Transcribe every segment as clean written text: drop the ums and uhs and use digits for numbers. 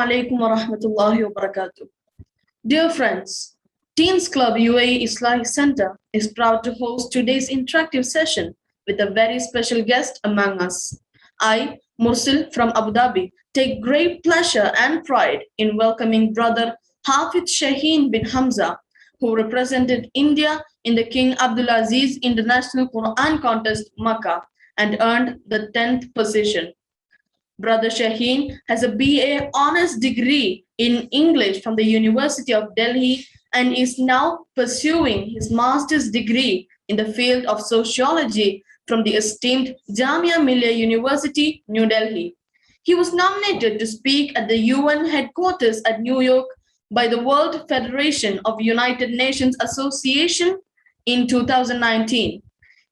alaikum wa rahmatullahi wa barakatuh. Dear friends, Teens Club UAE Islamic Center is proud to host today's interactive session with a very special guest among us. I, Mursil from Abu Dhabi, take great pleasure and pride in welcoming brother Hafidh Shaheen bin Hamza, who represented India in the King Abdulaziz International Quran Contest Makkah and earned the 10th position. Brother Shaheen has a BA Honours degree in English from the University of Delhi and is now pursuing his master's degree in the field of sociology from the esteemed Jamia Millia University, New Delhi. He was nominated to speak at the UN headquarters at New York by the World Federation of United Nations Association in 2019.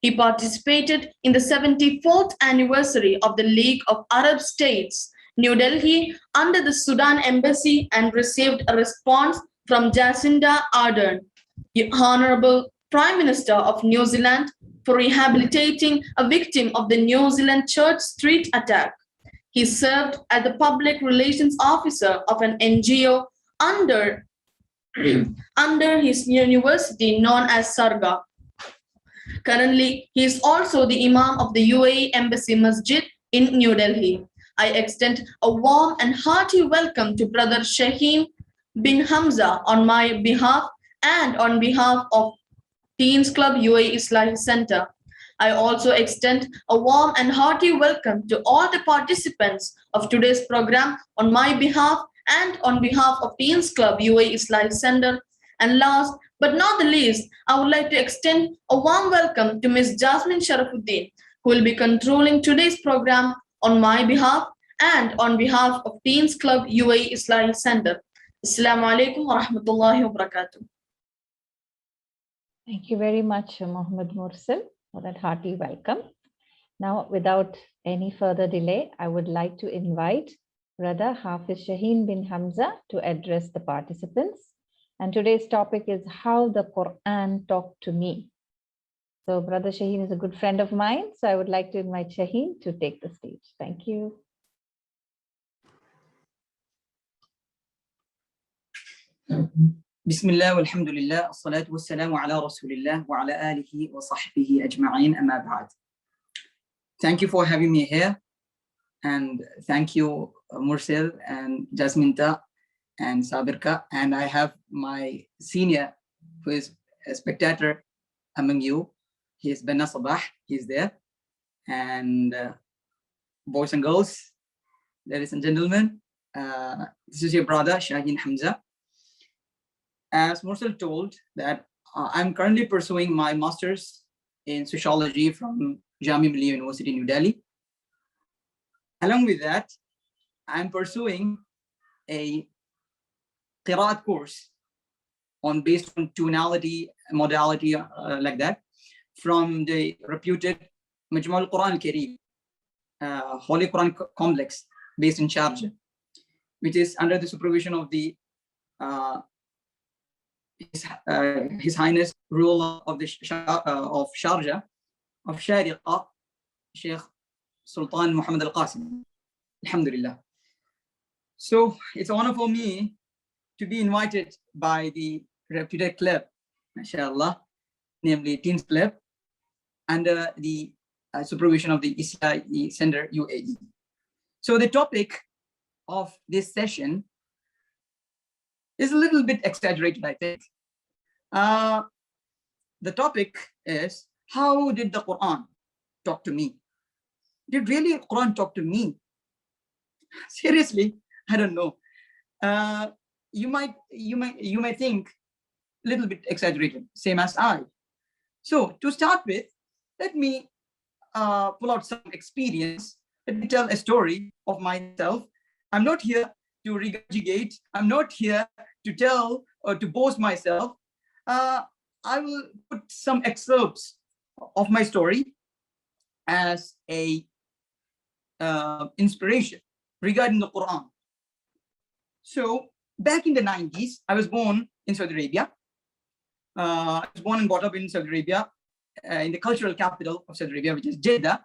He participated in the 74th anniversary of the League of Arab States, New Delhi, under the Sudan Embassy and received a response from Jacinda Ardern, Honorable Prime Minister of New Zealand, for rehabilitating a victim of the New Zealand Church Street attack. He served as the Public Relations Officer of an NGO under his university known as Sarga. Currently, he is also the Imam of the UAE Embassy Masjid in New Delhi. I extend a warm and hearty welcome to Brother Shaheen bin Hamza on my behalf and on behalf of Teens Club UAE Islamic Center. I also extend a warm and hearty welcome to all the participants of today's program on my behalf and on behalf of Teens Club UAE Islamic Center. And last but not the least, I would like to extend a warm welcome to Ms. Jasmine Sharafuddin, who will be controlling today's program on my behalf and on behalf of Teens Club UAE Islamic Center. Assalamu alaikum wa rahmatullahi wa barakatuh. Thank you very much, Mohammed Mursil, for that hearty welcome. Now, without any further delay, I would like to invite Brother Hafidh Shaheen bin Hamza to address the participants. And today's topic is how the Quran talked to me. So Brother Shaheen is a good friend of mine. So I would like to invite Shaheen to take the stage. Thank you. Bismillah walhamdulillah, as-salatu was-salamu ala rasulillah wa ala alihi wa sahbihi ajma'in, amma ba'd. Thank you for having me here. And thank you, Mursil and Jasminta and Sabirka, and I have my senior who is a spectator among you. He is Benna Sabah, he's there. And boys and girls, ladies and gentlemen, this is your brother Shaheen Hamza. As Mursil told that I'm currently pursuing my master's in sociology from Jamia Millia University, New Delhi. Along with that, I'm pursuing a Qiraat course based on tonality, modality, like that, from the reputed Majmu' al-Quran al-Kareem, Holy Quran Complex based in Sharjah, which is under the supervision of the His Highness ruler of Sharjah, of Shariqa, Sheikh Sultan Muhammad al-Qasim. Alhamdulillah. So it's an honor for me to be invited by the reputed club, mashallah, namely Teens Club, under the supervision of the Islamic Center UAE. So the topic of this session is a little bit exaggerated, I think. The topic is, how did the Quran talk to me? Did really Quran talk to me? Seriously, I don't know. You might think a little bit exaggerated, same as I. So to start with, let me pull out some experience. Let me tell a story of myself. I'm not here to regurgitate. I'm not here to tell or to boast myself. I will put some excerpts of my story as a inspiration regarding the Quran. So back in the 90s, I was born in Saudi Arabia. I was born and brought up in Saudi Arabia, in the cultural capital of Saudi Arabia, which is Jeddah.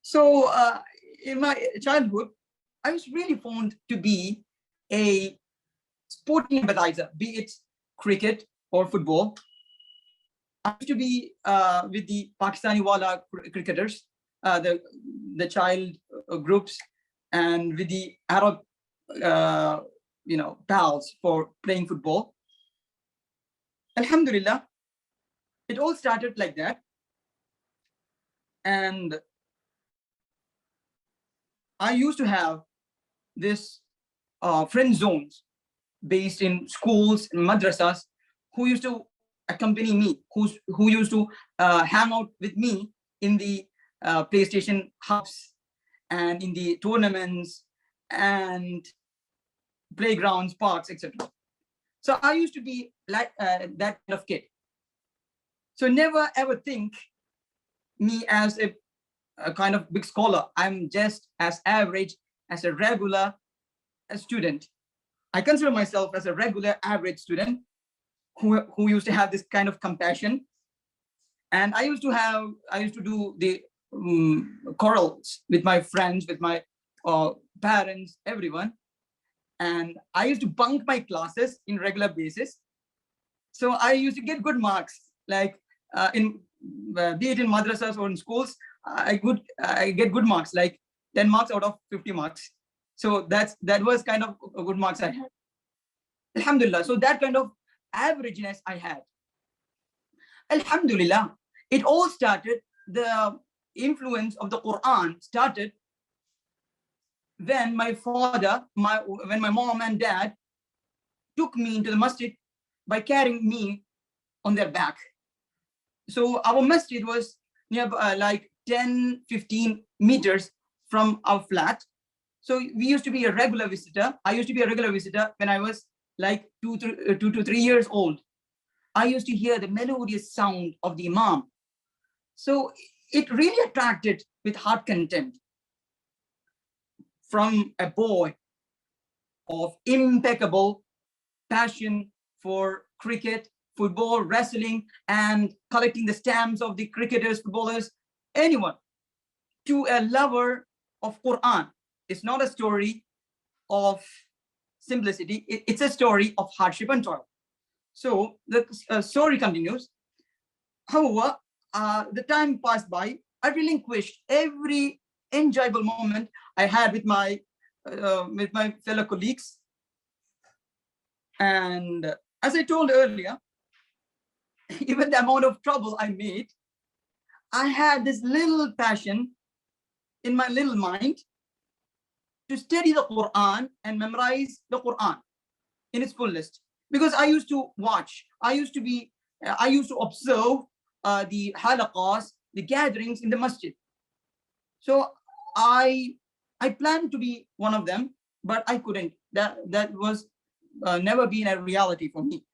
So in my childhood, I was really fond to be a sporting empathizer, be it cricket or football. I used to be with the Pakistani Wala cricketers, the child groups, and with the Arab, pals for playing football. Alhamdulillah, it all started like that. And I used to have this friend zones based in schools and madrasas who used to accompany me, who used to hang out with me in the PlayStation hubs and in the tournaments and playgrounds, parks, etc. So I used to be like that kind of kid. So never ever think me as a kind of big scholar. I'm just as average as a regular student. I consider myself as a regular average student who used to have this kind of compassion. And I used to do the chorals with my friends, with my parents, everyone. And I used to bunk my classes in regular basis. So I used to get good marks, like be it in madrasas or in schools, I get good marks, like 10 marks out of 50 marks. So that was kind of a good marks I had. Alhamdulillah. So that kind of averageness I had. Alhamdulillah. It all started, the influence of the Quran started when my father, when my mom and dad took me into the masjid by carrying me on their back. So our masjid was near like 10-15 meters from our flat. So we used to be a regular visitor. I used to be a regular visitor when I was like 2 to 3 years old. I used to hear the melodious sound of the Imam. So it really attracted with heart content. From a boy of impeccable passion for cricket, football, wrestling, and collecting the stamps of the cricketers, footballers, anyone, to a lover of Quran. It's not a story of simplicity. It's a story of hardship and toil. So the story continues. However, the time passed by. I relinquished every enjoyable moment I had with my fellow colleagues. And as I told earlier, even the amount of trouble I made, I had this little passion in my little mind to study the Quran and memorize the Quran in its fullest. Because I used to watch, I used to observe the halaqas, the gatherings in the masjid. So I planned to be one of them, but I couldn't. That was never been a reality for me.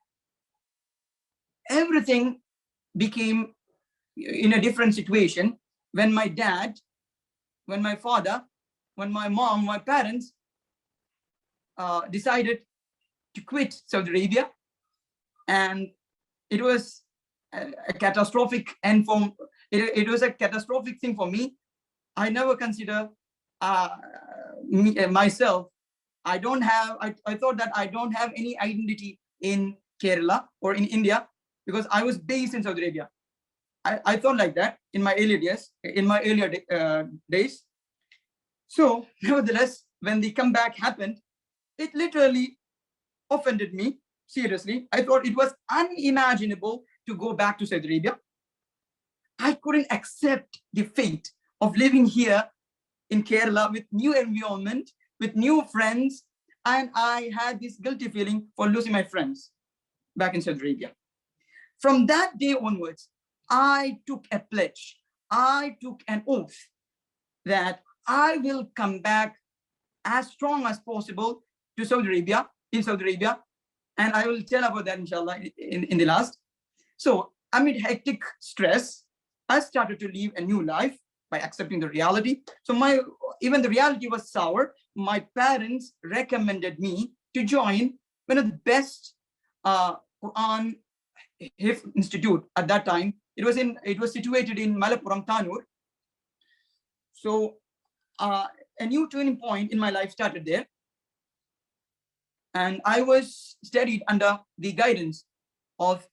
Everything became in a different situation when my dad, when my father, when my mom, my parents decided to quit Saudi Arabia. And it was a catastrophic end for it was a catastrophic thing for me. I never consider myself. I thought that I don't have any identity in Kerala or in India because I was based in Saudi Arabia. I thought like that in my earlier days. So nevertheless, when the comeback happened, it literally offended me seriously. I thought it was unimaginable to go back to Saudi Arabia. I couldn't accept the fate of living here in Kerala with new environment, with new friends, and I had this guilty feeling for losing my friends back in Saudi Arabia. From that day onwards, I took a pledge. I took an oath that I will come back as strong as possible to Saudi Arabia, in Saudi Arabia, and I will tell about that, inshallah, in the last. So amid hectic stress, I started to live a new life by accepting the reality. So even the reality was sour. My parents recommended me to join one of the best Quran Hafidh Institute at that time. It was situated in Malappuram, Tanur. So a new turning point in my life started there. And I was studied under the guidance of